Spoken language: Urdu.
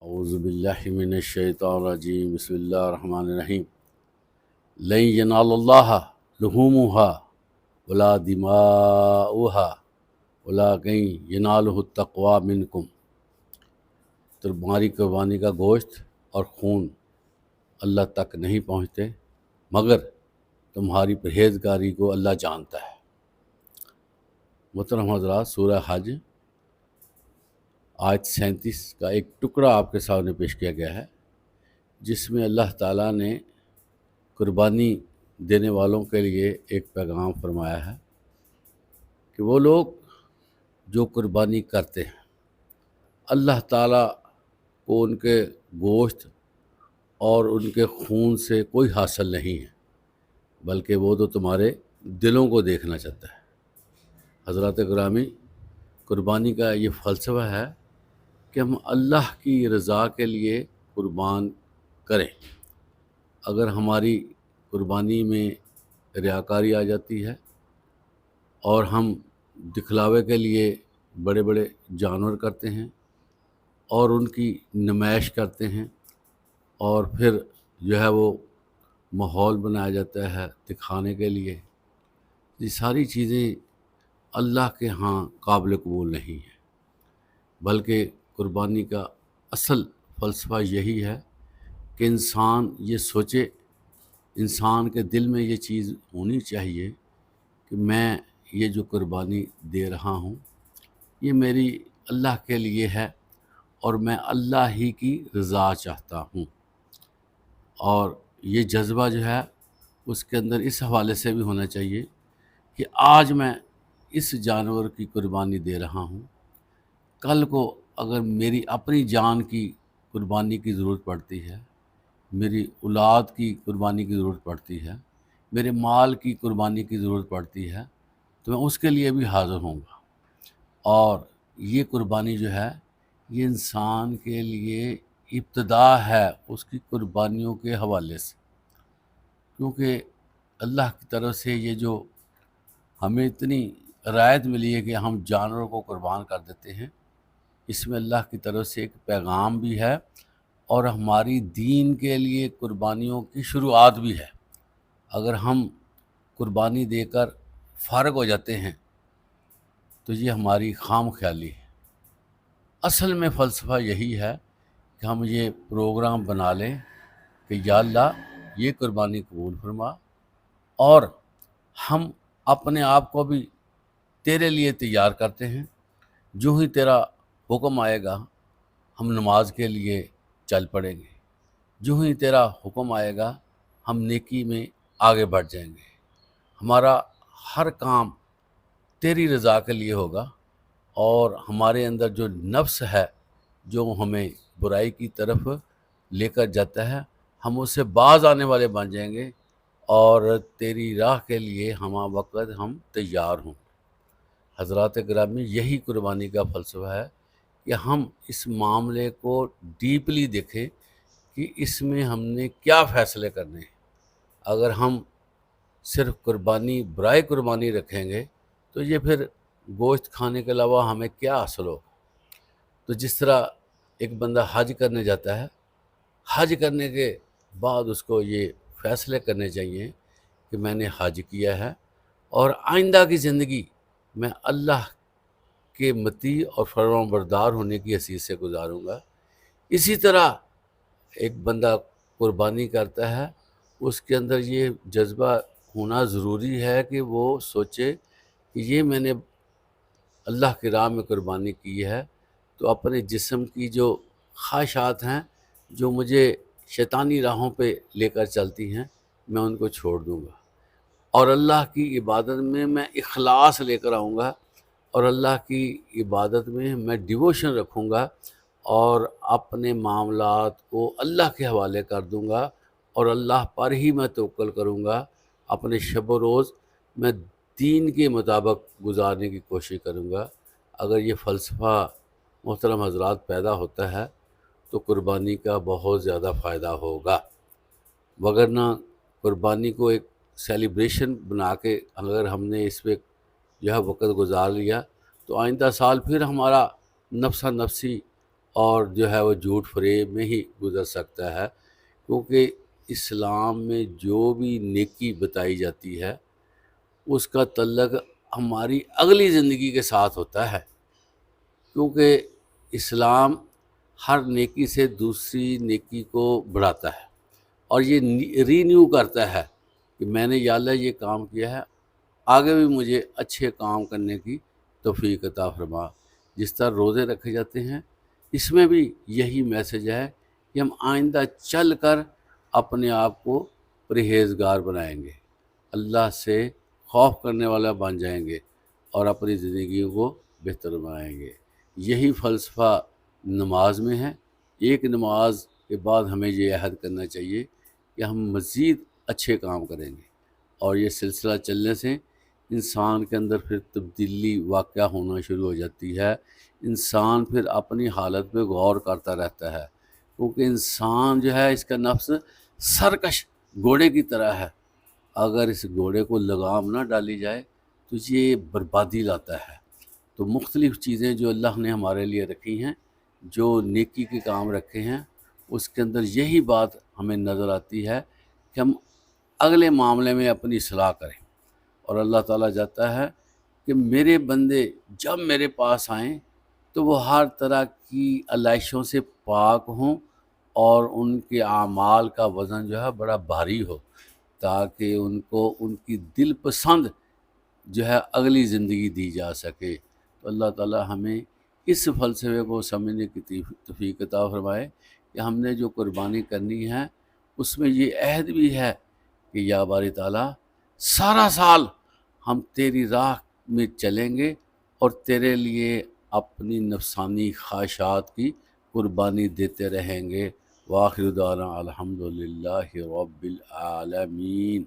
اعوذ باللہ من الشیطان الرجیم بسم اللہ الرحمن الرحیم لن ینال اللہ لحومها ولا دماؤها ولکن ینالہ التقوی منکم۔ تمہاری قربانی کا گوشت اور خون اللہ تک نہیں پہنچتے مگر تمہاری پرہیزگاری کو اللہ جانتا ہے۔ محترم حضرات، سورہ حج آیت 37 کا ایک ٹکڑا آپ کے سامنے پیش کیا گیا ہے، جس میں اللہ تعالیٰ نے قربانی دینے والوں کے لیے ایک پیغام فرمایا ہے کہ وہ لوگ جو قربانی کرتے ہیں اللہ تعالیٰ کو ان کے گوشت اور ان کے خون سے کوئی حاصل نہیں ہے، بلکہ وہ تو تمہارے دلوں کو دیکھنا چاہتا ہے۔ حضرات گرامی، قربانی کا یہ فلسفہ ہے کہ ہم اللہ کی رضا کے لیے قربان کریں۔ اگر ہماری قربانی میں ریاکاری آ جاتی ہے اور ہم دکھلاوے کے لیے بڑے بڑے جانور کرتے ہیں اور ان کی نمائش کرتے ہیں اور پھر جو ہے وہ ماحول بنایا جاتا ہے دکھانے کے لیے، یہ ساری چیزیں اللہ کے ہاں قابل قبول نہیں ہیں، بلکہ قربانی کا اصل فلسفہ یہی ہے کہ انسان یہ سوچے، انسان کے دل میں یہ چیز ہونی چاہیے کہ میں یہ جو قربانی دے رہا ہوں یہ میری اللہ کے لیے ہے اور میں اللہ ہی کی رضا چاہتا ہوں۔ اور یہ جذبہ جو ہے اس کے اندر اس حوالے سے بھی ہونا چاہیے کہ آج میں اس جانور کی قربانی دے رہا ہوں، کل کو اگر میری اپنی جان کی قربانی کی ضرورت پڑتی ہے، میری اولاد کی قربانی کی ضرورت پڑتی ہے، میرے مال کی قربانی کی ضرورت پڑتی ہے تو میں اس کے لیے بھی حاضر ہوں گا۔ اور یہ قربانی جو ہے یہ انسان کے لیے ابتدا ہے اس کی قربانیوں کے حوالے سے، کیونکہ اللہ کی طرف سے یہ جو ہمیں اتنی رعایت ملی ہے کہ ہم جانوروں کو قربان کر دیتے ہیں، اس میں اللہ کی طرف سے ایک پیغام بھی ہے اور ہماری دین کے لیے قربانیوں کی شروعات بھی ہے۔ اگر ہم قربانی دے کر فارغ ہو جاتے ہیں تو یہ ہماری خام خیالی ہے۔ اصل میں فلسفہ یہی ہے کہ ہم یہ پروگرام بنا لیں کہ یا اللہ یہ قربانی قبول فرما، اور ہم اپنے آپ کو بھی تیرے لیے تیار کرتے ہیں۔ جو ہی تیرا حکم آئے گا ہم نماز کے لیے چل پڑیں گے، جو ہی تیرا حکم آئے گا ہم نیکی میں آگے بڑھ جائیں گے، ہمارا ہر کام تیری رضا کے لیے ہوگا، اور ہمارے اندر جو نفس ہے جو ہمیں برائی کی طرف لے کر جاتا ہے ہم اس سے باز آنے والے بن جائیں گے، اور تیری راہ کے لیے ہمہ وقت ہم تیار ہوں۔ حضرات گرامی، یہی قربانی کا فلسفہ ہے کہ ہم اس معاملے کو ڈیپلی دیکھیں کہ اس میں ہم نے کیا فیصلے کرنے ہیں۔ اگر ہم صرف قربانی برائے قربانی رکھیں گے تو یہ پھر گوشت کھانے کے علاوہ ہمیں کیا حاصل ہو۔ تو جس طرح ایک بندہ حج کرنے جاتا ہے، حج کرنے کے بعد اس کو یہ فیصلے کرنے چاہیے کہ میں نے حج کیا ہے اور آئندہ کی زندگی میں اللہ کے مطیع اور فرمان بردار ہونے کی حیثیت سے گزاروں گا۔ اسی طرح ایک بندہ قربانی کرتا ہے، اس کے اندر یہ جذبہ ہونا ضروری ہے کہ وہ سوچے کہ یہ میں نے اللہ کی راہ میں قربانی کی ہے تو اپنے جسم کی جو خواہشات ہیں جو مجھے شیطانی راہوں پہ لے کر چلتی ہیں میں ان کو چھوڑ دوں گا، اور اللہ کی عبادت میں اخلاص لے کر آؤں گا، اور اللہ کی عبادت میں ڈیووشن رکھوں گا اور اپنے معاملات کو اللہ کے حوالے کر دوں گا، اور اللہ پر ہی میں توکل کروں گا۔ اپنے شب و روز میں دین کے مطابق گزارنے کی کوشش کروں گا۔ اگر یہ فلسفہ محترم حضرات پیدا ہوتا ہے تو قربانی کا بہت زیادہ فائدہ ہوگا، وگرنہ قربانی کو ایک سیلیبریشن بنا کے اگر ہم نے اس پہ جو ہے وقت گزار لیا تو آئندہ سال پھر ہمارا نفسا نفسی اور جو ہے وہ جھوٹ فریب میں ہی گزر سکتا ہے، کیونکہ اسلام میں جو بھی نیکی بتائی جاتی ہے اس کا تعلق ہماری اگلی زندگی کے ساتھ ہوتا ہے، کیونکہ اسلام ہر نیکی سے دوسری نیکی کو بڑھاتا ہے اور یہ رینیو کرتا ہے کہ میں نے یا اللہ یہ کام کیا ہے، آگے بھی مجھے اچھے کام کرنے کی توفیق عطا فرما۔ جس طرح روزے رکھے جاتے ہیں، اس میں بھی یہی میسج ہے کہ ہم آئندہ چل کر اپنے آپ کو پرہیزگار بنائیں گے، اللہ سے خوف کرنے والا بن جائیں گے اور اپنی زندگی کو بہتر بنائیں گے۔ یہی فلسفہ نماز میں ہے۔ ایک نماز کے بعد ہمیں یہ عہد کرنا چاہیے کہ ہم مزید اچھے کام کریں گے، اور یہ سلسلہ چلنے سے انسان کے اندر پھر تبدیلی واقعہ ہونا شروع ہو جاتی ہے۔ انسان پھر اپنی حالت پہ غور کرتا رہتا ہے، کیونکہ انسان جو ہے اس کا نفس سرکش گھوڑے کی طرح ہے، اگر اس گھوڑے کو لگام نہ ڈالی جائے تو یہ بربادی لاتا ہے۔ تو مختلف چیزیں جو اللہ نے ہمارے لیے رکھی ہیں، جو نیکی کے کام رکھے ہیں، اس کے اندر یہی بات ہمیں نظر آتی ہے کہ ہم اگلے معاملے میں اپنی اصلاح کریں، اور اللہ تعالیٰ چاہتا ہے کہ میرے بندے جب میرے پاس آئیں تو وہ ہر طرح کی علائشوں سے پاک ہوں اور ان کے اعمال کا وزن جو ہے بڑا بھاری ہو، تاکہ ان کو ان کی دل پسند جو ہے اگلی زندگی دی جا سکے۔ تو اللہ تعالیٰ ہمیں اس فلسفے کو سمجھنے کی توفیق عطا فرمائے کہ ہم نے جو قربانی کرنی ہے اس میں یہ عہد بھی ہے کہ یا باری تعالیٰ سارا سال ہم تیری راہ میں چلیں گے اور تیرے لیے اپنی نفسانی خواہشات کی قربانی دیتے رہیں گے۔ وآخر دعوانا الحمدللہ رب العالمین۔